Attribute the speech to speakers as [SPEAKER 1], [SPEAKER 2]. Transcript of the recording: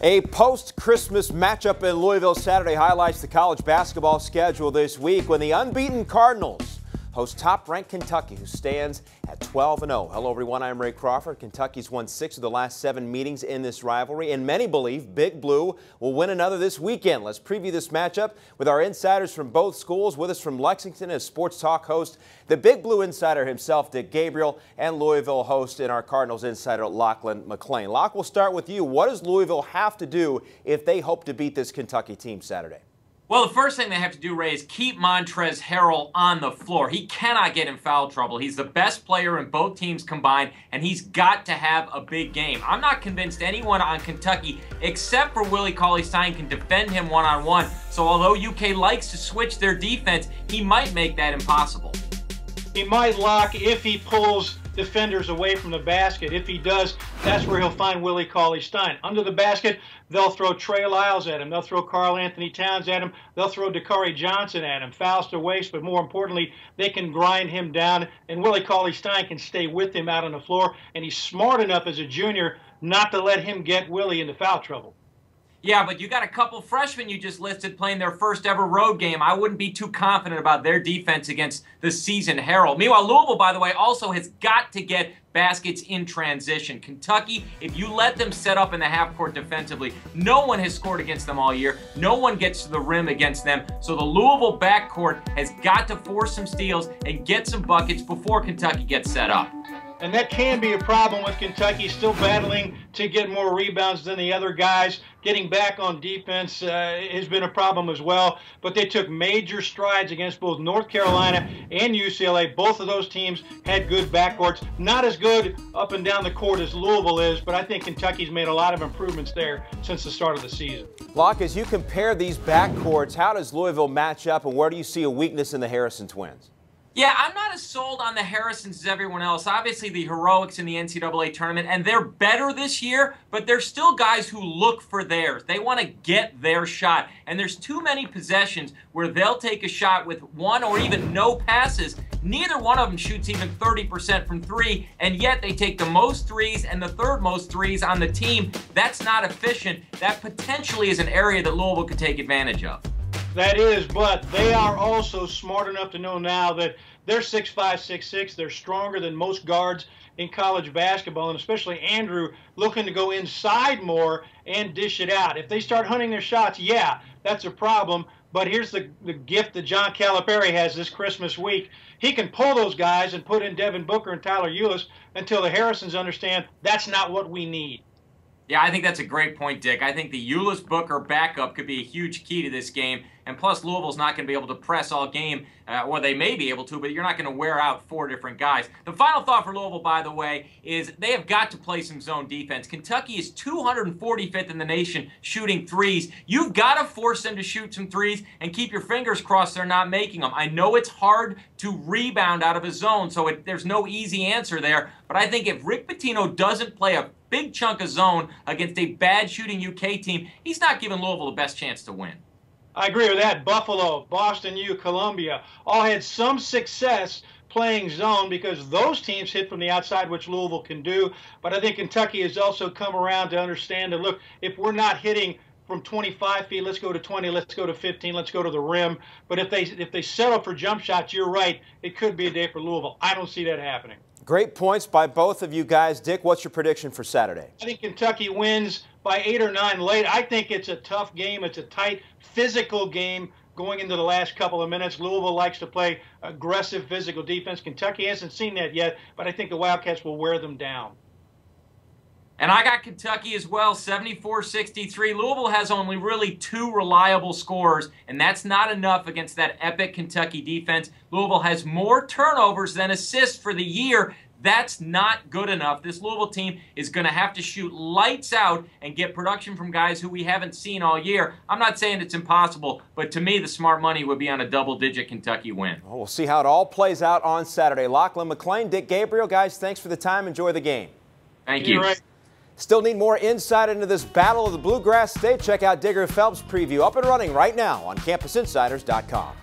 [SPEAKER 1] A post-Christmas matchup in Louisville Saturday highlights the college basketball schedule this week when the unbeaten Cardinals host top-ranked Kentucky, who stands at 12-0. Hello, everyone. I'm Ray Crawford. Kentucky's won 6 of the last 7 meetings in this rivalry, and many believe Big Blue will win another this weekend. Let's preview this matchup with our insiders from both schools. With us from Lexington as Sports Talk host, the Big Blue insider himself, Dick Gabriel, and Louisville host and our Cardinals insider, Lachlan McLean. Lock, we'll start with you. What does Louisville have to do if they hope to beat this Kentucky team Saturday?
[SPEAKER 2] Well, the first thing they have to do, Ray, is keep Montrezl Harrell on the floor. He cannot get in foul trouble. He's the best player in both teams combined, and he's got to have a big game. I'm not convinced anyone on Kentucky, except for Willie Cauley-Stein, can defend him one-on-one. So although UK likes to switch their defense, he might make that impossible.
[SPEAKER 3] He might lock if he pulls defenders away from the basket. If he does, that's where he'll find Willie Cauley-Stein. Under the basket, they'll throw Trey Lyles at him. They'll throw Karl Anthony Towns at him. They'll throw Dakari Johnson at him. Fouls to waste, but more importantly, they can grind him down, and Willie Cauley-Stein can stay with him out on the floor, and he's smart enough as a junior not to let him get Willie into foul trouble.
[SPEAKER 2] Yeah, but you got a couple freshmen you just listed playing their first ever road game. I wouldn't be too confident about their defense against the seasoned Harrell. Meanwhile, Louisville, by the way, also has got to get baskets in transition. Kentucky, if you let them set up in the half court defensively, no one has scored against them all year. No one gets to the rim against them. So the Louisville backcourt has got to force some steals and get some buckets before Kentucky gets set up.
[SPEAKER 3] And that can be a problem with Kentucky, still battling to get more rebounds than the other guys. Getting back on defense has been a problem as well. But they took major strides against both North Carolina and UCLA. Both of those teams had good backcourts. Not as good up and down the court as Louisville is, but I think Kentucky's made a lot of improvements there since the start of the season.
[SPEAKER 1] Locke, as you compare these backcourts, how does Louisville match up, and where do you see a weakness in the Harrison twins?
[SPEAKER 2] Yeah, I'm not as sold on the Harrisons as everyone else. Obviously, the heroics in the NCAA tournament, and they're better this year, but they're still guys who look for theirs. They want to get their shot, and there's too many possessions where they'll take a shot with one or even no passes. Neither one of them shoots even 30% from three, and yet they take the most threes and the third most threes on the team. That's not efficient. That potentially is an area that Louisville could take advantage of.
[SPEAKER 3] That is, but they are also smart enough to know now that they're 6'5", 6'6". They're stronger than most guards in college basketball, and especially Andrew looking to go inside more and dish it out. If they start hunting their shots, yeah, that's a problem. But here's the gift that John Calipari has this Christmas week. He can pull those guys and put in Devin Booker and Tyler Ulis until the Harrisons understand that's not what we need.
[SPEAKER 2] Yeah, I think that's a great point, Dick. I think the Ulis Booker backup could be a huge key to this game. And plus, Louisville's not going to be able to press all game, or they may be able to, but you're not going to wear out 4 different guys. The final thought for Louisville, by the way, is they have got to play some zone defense. Kentucky is 245th in the nation shooting threes. You've got to force them to shoot some threes and keep your fingers crossed they're not making them. I know it's hard to rebound out of a zone, so there's no easy answer there. But I think if Rick Pitino doesn't play a big chunk of zone against a bad shooting UK team, he's not giving Louisville the best chance to win.
[SPEAKER 3] I agree with that. Buffalo, Boston U, Columbia all had some success playing zone because those teams hit from the outside, which Louisville can do. But I think Kentucky has also come around to understand that, look, if we're not hitting from 25 feet, let's go to 20, let's go to 15, let's go to the rim. But if they settle for jump shots, you're right, it could be a day for Louisville. I don't see that happening.
[SPEAKER 1] Great points by both of you guys. Dick, what's your prediction for Saturday?
[SPEAKER 3] I think Kentucky wins by 8 or 9 late. I think it's a tough game. It's a tight, physical game going into the last couple of minutes. Louisville likes to play aggressive physical defense. Kentucky hasn't seen that yet, but I think the Wildcats will wear them down.
[SPEAKER 2] And I got Kentucky as well, 74-63. Louisville has only really 2 reliable scorers, and that's not enough against that epic Kentucky defense. Louisville has more turnovers than assists for the year. That's not good enough. This Louisville team is going to have to shoot lights out and get production from guys who we haven't seen all year. I'm not saying it's impossible, but to me, the smart money would be on a double-digit Kentucky win.
[SPEAKER 1] Well, we'll see how it all plays out on Saturday. Lachlan McLean, Dick Gabriel, guys, thanks for the time. Enjoy the game.
[SPEAKER 2] Thank you.
[SPEAKER 3] Right.
[SPEAKER 1] Still need more insight into this battle of the Bluegrass State? Check out Digger Phelps' preview, up and running right now on CampusInsiders.com.